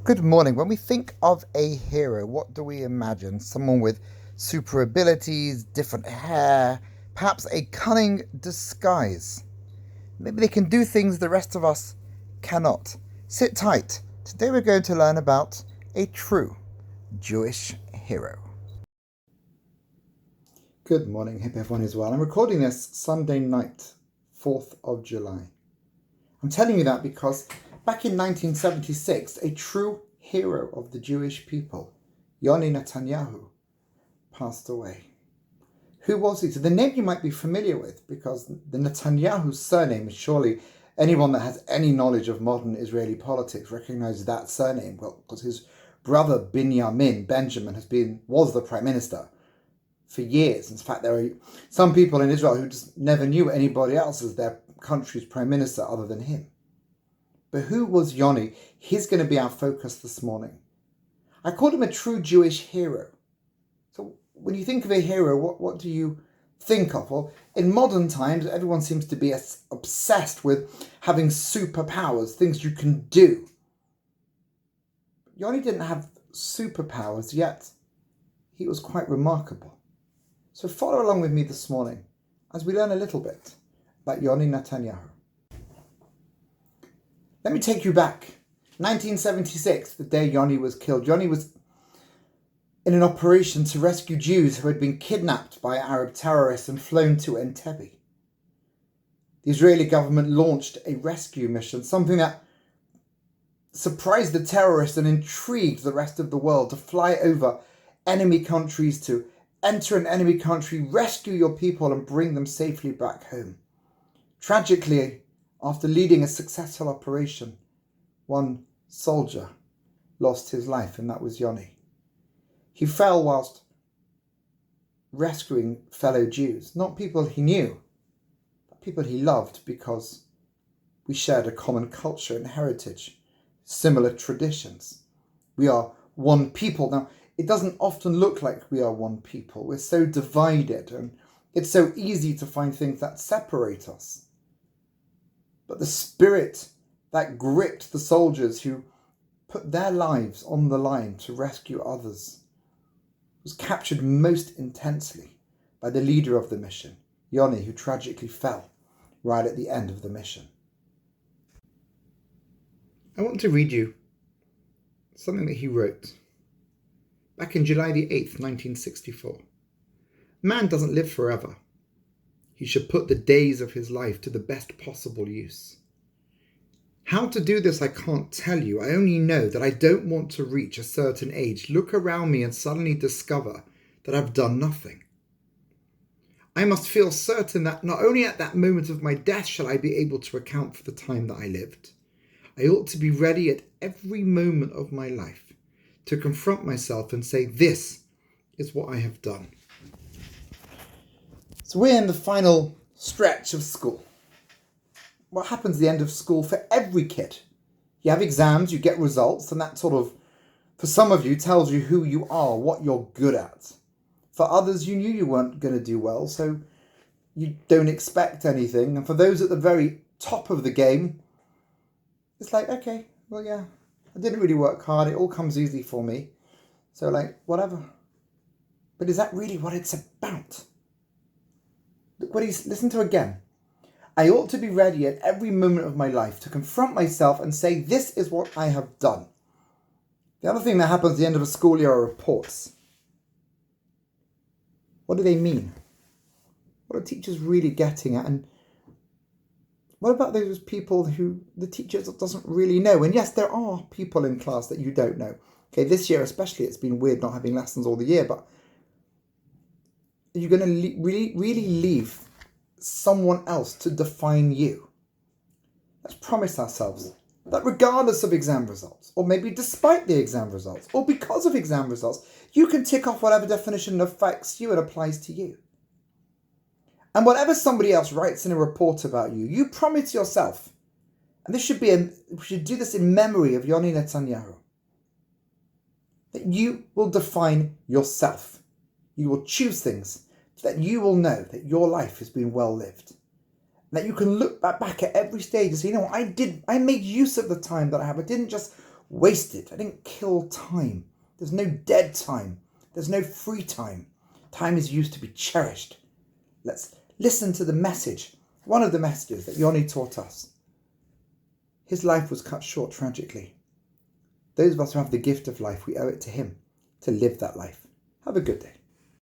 Good morning. When we think of a hero, what do we imagine? Someone with super abilities, different hair, perhaps a cunning disguise. Maybe they can do things the rest of us cannot. Sit tight. Today we're going to learn about a true Jewish hero. Good morning. Hope everyone is well. I'm recording this Sunday night, 4th of July. I'm telling you that because back in 1976, a true hero of the Jewish people, Yoni Netanyahu, passed away. Who was he? So the name you might be familiar with, because the Netanyahu surname is surely anyone that has any knowledge of modern Israeli politics recognizes that surname. Well, because his brother Benjamin was the prime minister for years. In fact, there are some people in Israel who just never knew anybody else as their country's prime minister other than him. But who was Yoni? He's going to be our focus this morning. I called him a true Jewish hero. So when you think of a hero, what do you think of? Well, in modern times, everyone seems to be obsessed with having superpowers, things you can do. Yoni didn't have superpowers, yet he was quite remarkable. So follow along with me this morning as we learn a little bit about Yoni Netanyahu. Let me take you back. 1976, the day Yoni was killed. Yoni was in an operation to rescue Jews who had been kidnapped by Arab terrorists and flown to Entebbe. The Israeli government launched a rescue mission, something that surprised the terrorists and intrigued the rest of the world, to fly over enemy countries, to enter an enemy country, rescue your people and bring them safely back home. Tragically, after leading a successful operation, one soldier lost his life, and that was Yoni. He fell whilst rescuing fellow Jews, not people he knew, but people he loved, because we shared a common culture and heritage, similar traditions. We are one people. Now, it doesn't often look like we are one people. We're so divided, and it's so easy to find things that separate us. But the spirit that gripped the soldiers who put their lives on the line to rescue others was captured most intensely by the leader of the mission, Yoni, who tragically fell right at the end of the mission. I want to read you something that he wrote back in July the 8th, 1964. Man doesn't live forever. He should put the days of his life to the best possible use. How to do this I can't tell you. I only know that I don't want to reach a certain age, look around me and suddenly discover that I've done nothing. I must feel certain that not only at that moment of my death shall I be able to account for the time that I lived. I ought to be ready at every moment of my life to confront myself and say, this is what I have done. So we're in the final stretch of school. What happens at the end of school for every kid? You have exams, you get results, and that sort of, for some of you, tells you who you are, what you're good at. For others, you knew you weren't going to do well, so you don't expect anything. And for those at the very top of the game, it's like, okay, well, yeah, I didn't really work hard. It all comes easy for me. So, whatever. But is that really what it's about? Look what he's, listen to again. I ought to be ready at every moment of my life to confront myself and say, this is what I have done. The other thing that happens at the end of a school year are reports. What do they mean? What are teachers really getting at? And what about those people who the teacher doesn't really know? And yes, there are people in class that you don't know. Okay, this year especially, it's been weird not having lessons all the year, but are you going to really leave someone else to define you? Let's promise ourselves that regardless of exam results, or maybe despite the exam results, or because of exam results, you can tick off whatever definition affects you and applies to you. And whatever somebody else writes in a report about you, you promise yourself, and we should do this in memory of Yoni Netanyahu, that you will define yourself. You will choose things that you will know that your life has been well lived. That you can look back at every stage and say, you know what, I made use of the time that I have. I didn't just wasted. I didn't kill time. There's no dead time. There's no free time. Time is used to be cherished. Let's listen to the message, one of the messages that Yoni taught us. His life was cut short tragically. Those of us who have the gift of life, we owe it to him to live that life. Have a good day.